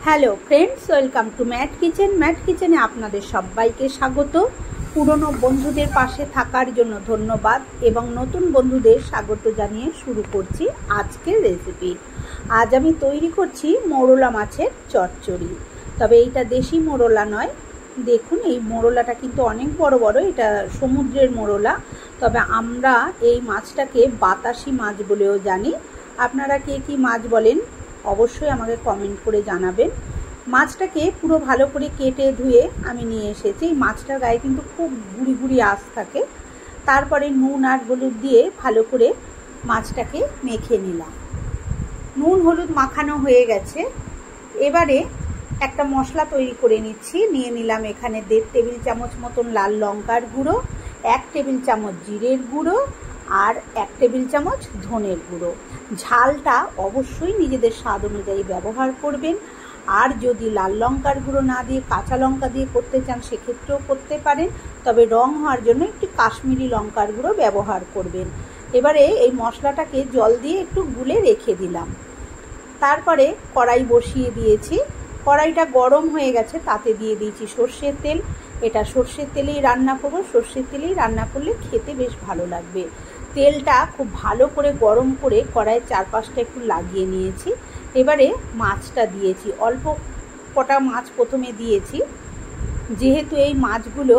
Hello friends, welcome to Matt kitchen. Matt কিচেনে আপনাদের সবাইকে স্বাগত। পুরনো বন্ধুদের পাশে থাকার জন্য ধন্যবাদ এবং নতুন বন্ধুদের স্বাগত জানিয়ে শুরু করছি আজকের রেসিপি। আজ আমি তৈরি করছি মোরলা মাছের চচ্চড়ি। তবে এইটা দেশি মোরলা নয়। দেখুন, এই মোরলাটা কিন্তু অনেক বড় বড়, এটা সমুদ্রের মোরলা। তবে আমরা এই মাছটাকে বাতাসি মাছ বলেও জানি। আপনারা কে কী মাছ বলেন অবশ্যই আমাকে কমেন্ট করে জানাবেন। মাছটাকে পুরো ভালো করে কেটে ধুয়ে আমি নিয়ে এসেছি। এই মাছটার গায়ে কিন্তু খুব গুড়ি গুড়ি আঁশ থাকে। তারপরে নুন আর হলুদ দিয়ে ভালো করে মাছটাকে মেখে নিলাম। নুন হলুদ মাখানো হয়ে গেছে। এবারে একটা মশলা তৈরি করে নিচ্ছি। নিয়ে নিলাম এখানে 1.5 টেবিল চামচ মতন লাল লঙ্কার গুঁড়ো, 1 টেবিল চামচ জিরের গুঁড়ো আর 1 টেবিল চামচ ধনের গুঁড়ো। ঝালটা অবশ্যই নিজেদের স্বাদ অনুযায়ী ব্যবহার করবেন। আর যদি লাল লঙ্কার গুঁড়ো না দিয়ে কাঁচা লঙ্কা দিয়ে করতে চান সেক্ষেত্রেও করতে পারেন। তবে রং হওয়ার জন্য একটু কাশ্মীরি লঙ্কার গুঁড়ো ব্যবহার করবেন। এবারে এই মশলাটাকে জল দিয়ে একটু গুলে রেখে দিলাম। তারপরে কড়াই বসিয়ে দিয়েছি। কড়াইটা গরম হয়ে গেছে, তাতে দিয়ে দিয়েছি সর্ষের তেল। এটা সর্ষের তেলেই রান্না করবো। সর্ষের তেলেই রান্না করলে খেতে বেশ ভালো লাগবে। তেলটা খুব ভালো করে গরম করে কড়াইয়ের চারপাশটা একটু লাগিয়ে নিয়েছি। এবারে মাছটা দিয়েছি। অল্প কটা মাছ প্রথমে দিয়েছি। যেহেতু এই মাছগুলো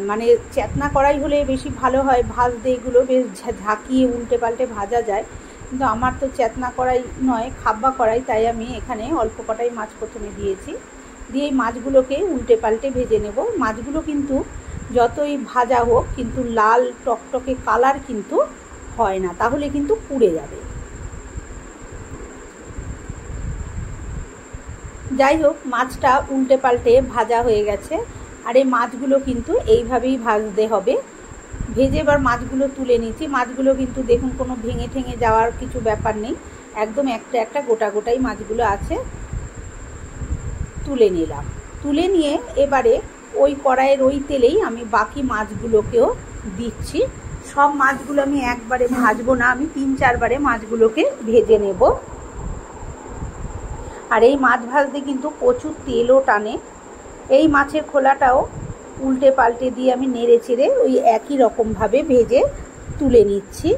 মানে চেতনা কড়াই হলে বেশি ভালো হয়, ভাজতে এগুলো বেশ ঝাঁকিয়ে উল্টে পাল্টে ভাজা যায়। কিন্তু আমার তো চেতনা কড়াই নয়, খাব্বা কড়াই, তাই আমি এখানে অল্প কটাই মাছ প্রথমে দিয়েছি। দিয়ে এই মাছগুলোকে উল্টে পাল্টে ভেজে নেব। মাছগুলো কিন্তু যতই ভাজা হোক কিন্তু লাল টকটকে কালার কিন্তু হয় না, তাহলে কিন্তু পুড়ে যাবে। যাই হোক, মাছটা উল্টে পাল্টে ভাজা হয়ে গেছে। আর এই মাছগুলো কিন্তু এইভাবেই ভাজতে হবে। ভেজে এবার মাছগুলো তুলে নিচ্ছি। মাছগুলো কিন্তু দেখুন কোনো ভেঙে ঠেঙে যাওয়ার কিছু ব্যাপার নেই, একদম একটা একটা গোটা গোটাই মাছগুলো আছে। তুলে নিলাম। তুলে নিয়ে এবারে ওই কড়াইয়ের ওই তেলেই আমি বাকি মাছগুলোকেও দিচ্ছি। সব মাছগুলো আমি একবারে ভাজবো না, আমি 3-4 বারে মাছগুলোকে ভেজে নেব। আর এই মাছ ভাজতে কিন্তু প্রচুর তেলও টানে। এই মাছের খোলাটাও উল্টে পাল্টে দিয়ে আমি নেড়ে চেড়ে ওই একই রকমভাবে ভেজে তুলে নিচ্ছি।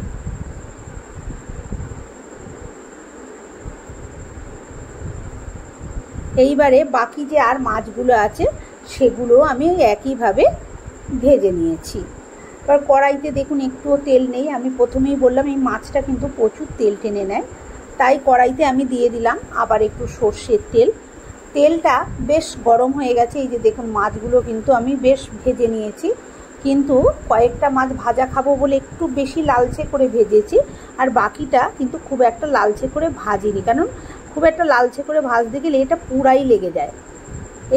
এইবারে বাকি যে আর মাছগুলো আছে সেগুলো আমি একইভাবে ভেজে নিয়েছি। এবার কড়াইতে দেখুন একটুও তেল নেই। আমি প্রথমেই বললাম এই মাছটা কিন্তু প্রচুর তেল টেনে নেয়, তাই কড়াইতে আমি দিয়ে দিলাম আবার একটু সর্ষের তেল। তেলটা বেশ গরম হয়ে গেছে। এই যে দেখুন মাছগুলো কিন্তু আমি বেশ ভেজে নিয়েছি। কিন্তু কয়েকটা মাছ ভাজা খাবো বলে একটু বেশি লালচে করে ভেজেছি, আর বাকিটা কিন্তু খুব একটা লালচে করে ভাজিনি, কারণ খুব একটা লালচে করে ভাজতে গেলে এটা পুরাই লেগে যায়।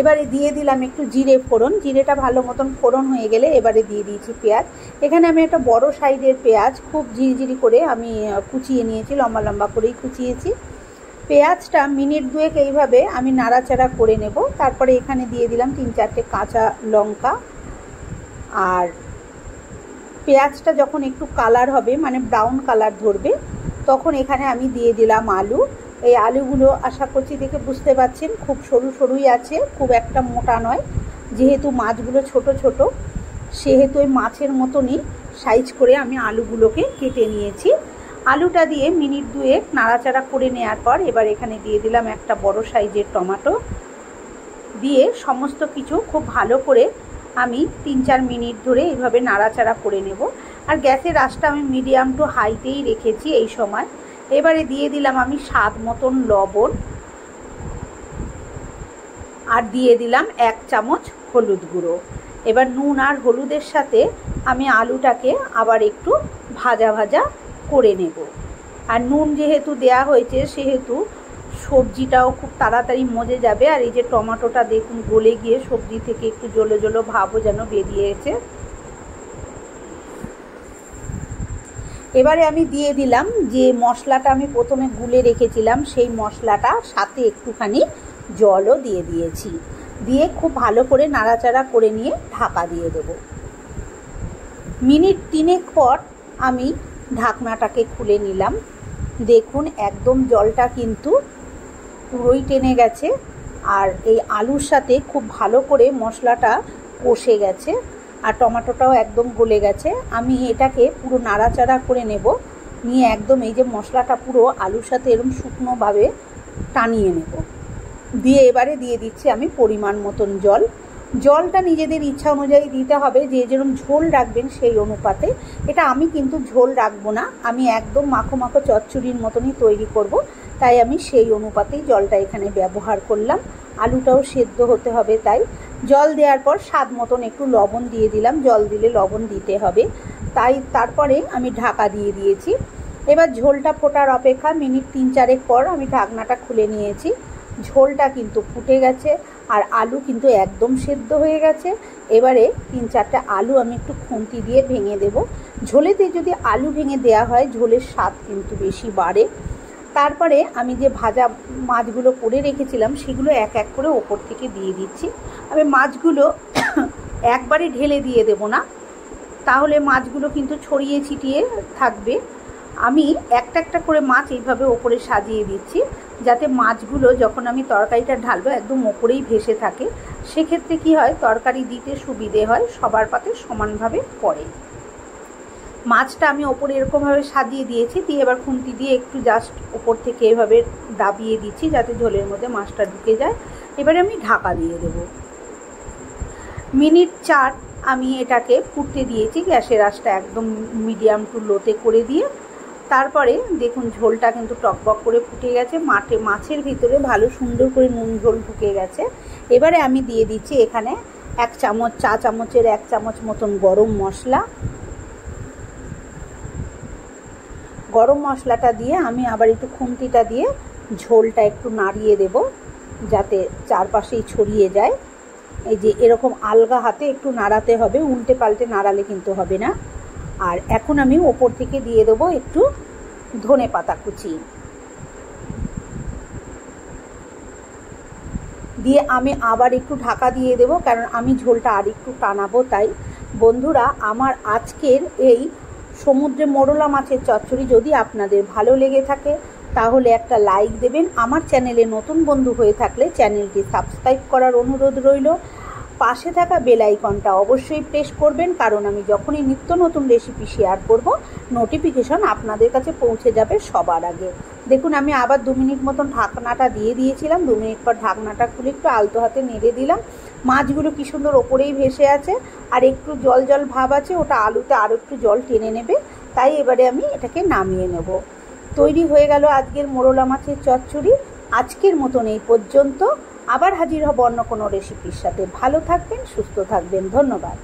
এবারে দিয়ে দিলাম একটু জিরে ফোড়ন। জিরেটা ভালো মতন ফোড়ন হয়ে গেলে এবারে দিয়ে দিয়েছি পেঁয়াজ। এখানে আমি একটা বড় সাইজের পেঁয়াজ খুব ঝিরিঝিরি করে আমি কুচিয়ে নিয়েছি, লম্বা লম্বা করেই কুচিয়েছি। পেঁয়াজটা মিনিট 2 এইভাবে আমি নাড়াচাড়া করে নেব। তারপরে এখানে দিয়ে দিলাম 3-4টে কাঁচা লঙ্কা। আর পেঁয়াজটা যখন একটু কালার হবে, মানে ব্রাউন কালার ধরবে, তখন এখানে আমি দিয়ে দিলাম আলু। এই আলুগুলো আশা করছি দেখে বুঝতে পারছেন খুব সরু সরুই আছে, খুব একটা মোটা নয়। যেহেতু মাছগুলো ছোট ছোট সেহেতু ওই মাছের মতনই সাইজ করে আমি আলুগুলোকে কেটে নিয়েছি। আলুটা দিয়ে মিনিট 2 নাড়াচাড়া করে নেওয়ার পর এবার এখানে দিয়ে দিলাম একটা বড় সাইজের টমেটো। দিয়ে সমস্ত কিছু খুব ভালো করে আমি 3-4 মিনিট ধরে এইভাবে নাড়াচাড়া করে নেব। আর গ্যাসের আঁচটা আমি মিডিয়াম টু হাইতেই রেখেছি এই সময়। এবারে দিয়ে দিলাম আমি স্বাদ মতন লবণ, আর দিয়ে দিলাম 1 চামচ হলুদ গুঁড়ো। এবার নুন আর হলুদের সাথে আমি আলুটাকে আবার একটু ভাজা ভাজা করে নেব। আর নুন যেহেতু দেয়া হয়েছে সেহেতু সবজিটাও খুব তাড়াতাড়ি মজে যাবে। আর এই যে টমেটোটা দেখুন গলে গিয়ে সবজি থেকে একটু জলো জলো ভাবও যেন বেরিয়েছে। এবারে আমি দিয়ে দিলাম যে মশলাটা আমি প্রথমে গুলে রেখেছিলাম, সেই মশলাটা সাথে একটুখানি জলও দিয়ে দিয়েছি। দিয়ে খুব ভালো করে নাড়াচাড়া করে নিয়ে ঢাকা দিয়ে দেব। মিনিট 3 পর আমি ঢাকনাটাকে খুলে নিলাম। দেখুন একদম জলটা কিন্তু পুরোই টেনে গেছে আর এই আলুর সাথে খুব ভালো করে মশলাটা কষে গেছে আর টমেটোটাও একদম গলে গেছে। আমি এটাকে পুরো নাড়াচাড়া করে নেব, নিয়ে একদম এই যে মশলাটা পুরো আলুর সাথে এরকম শুকনোভাবে টানিয়ে নেব। দিয়ে এবারে দিয়ে দিচ্ছি আমি পরিমাণ মতন জল। জলটা নিজেদের ইচ্ছা অনুযায়ী দিতে হবে, যে যেরকম ঝোল রাখবেন সেই অনুপাতে। এটা আমি কিন্তু ঝোল রাখবো না, আমি একদম মাখো মাখো চচ্চড়ির মতনই তৈরি করব, তাই আমি সেই অনুপাতেই জলটা এখানে ব্যবহার করলাম। আলুটাও সেদ্ধ হতে হবে, তাই জল দেওয়ার পর স্বাদ মতন একটু লবণ দিয়ে দিলাম, জল দিলে লবণ দিতে হবে, তাই তারপরে আমি ঢাকা দিয়ে দিয়েছি। এবার ঝোলটা ফোটার অপেক্ষা, মিনিট 3-4 পর আমি ঢাকনাটা খুলে নিয়েছি। ঝোলটা কিন্তু ফুটে গেছে আর আলু কিন্তু একদম সেদ্ধ হয়ে গেছে। এবারে 3-4টা আলু আমি একটু খুন্তি দিয়ে ভেঙে দেব। ঝোলেতে যদি আলু ভেঙে দেওয়া হয় ঝোলের স্বাদ কিন্তু বেশি বাড়ে। তারপরে আমি যে ভাজা মাছগুলো করে রেখেছিলাম সেগুলো এক এক করে ওপর থেকে দিয়ে দিচ্ছি। আমি মাছগুলো একবারে ঢেলে দিয়ে দেব না, তাহলে মাছগুলো কিন্তু ছড়িয়ে ছিটিয়ে থাকবে। আমি একটা একটা করে মাছ এইভাবে ওপরে সাজিয়ে দিচ্ছি, যাতে মাছগুলো যখন আমি তরকারিটা ঢালবো একদম ওপরেই ভেসে থাকে। সেক্ষেত্রে কি হয়, তরকারি দিতে সুবিধে হয়, সবার পাতে সমানভাবে পড়ে। মাছটা আমি ওপরে এরকমভাবে সাজিয়ে দিয়েছি, দিয়ে এবার খুন্তি দিয়ে একটু জাস্ট ওপর থেকে এভাবে দাবিয়ে দিচ্ছি যাতে ঝোলের মধ্যে মাছটা ঢুকে যায়। এবারে আমি ঢাকা দিয়ে দেব। মিনিট 4 আমি এটাকে ফুটতে দিয়েছি, গ্যাসের আঁচটা একদম মিডিয়াম টু লোতে করে দিয়ে। তারপরে দেখুন ঝোলটা কিন্তু টকবক করে ফুটে গেছে, মাছের ভিতরে ভালো সুন্দর করে নুন ঝোল ঢুকে গেছে। এবারে আমি দিয়ে দিচ্ছি এখানে 1 চামচ, চা চামচের 1 চামচ মতন গরম মশলা। গরম মশলাটা দিয়ে আমি আবার একটু খুন্তিটা দিয়ে ঝোলটা একটু নাড়িয়ে দেব যাতে চারপাশেই ছড়িয়ে যায়। এই যে এরকম আলগা হাতে একটু নাড়াতে হবে, উল্টে পাল্টে নাড়ালে কিন্তু হবে না। আর এখন আমি ওপর থেকে দিয়ে দেবো একটু ধনে পাতা কুচি, দিয়ে আমি আবার একটু ঢাকা দিয়ে দেব, কারণ আমি ঝোলটা আর একটু টানাবো। তাই বন্ধুরা, আমার আজকের এই সমুদ্রে মোরলা মাছের চচ্চড়ি যদি আপনাদের ভালো লেগে থাকে তাহলে একটা লাইক দেবেন। আমার চ্যানেলে নতুন বন্ধু হয়ে থাকলে চ্যানেলটি সাবস্ক্রাইব করার অনুরোধ রইল। পাশে থাকা বেল আইকনটা অবশ্যই প্রেস করবেন, কারণ আমি যখনই নিত্য নতুন রেসিপি শেয়ার করব নোটিফিকেশন আপনাদের কাছে পৌঁছে যাবে সবার আগে। দেখুন আমি আবার 2 মিনিট মতন ঢাকনাটা দিয়ে দিয়েছিলাম। 2 মিনিট পর ঢাকনাটা খুলে একটু আলতো হাতে নেড়ে দিলাম। মাছগুলো কি সুন্দর ওপরেই ভেসে আছে, আর একটু জল জল ভাব আছে, ওটা আলুতে আরও একটু জল টেনে নেবে। তাই এবারে আমি এটাকে নামিয়ে নেব। তৈরি হয়ে গেল আজকের মোরলা মাছের চচ্চড়ি। আজকের মতন এই পর্যন্ত, আবার হাজির হব অন্য কোনো রেসিপির সাথে। ভালো থাকবেন, সুস্থ থাকবেন, ধন্যবাদ।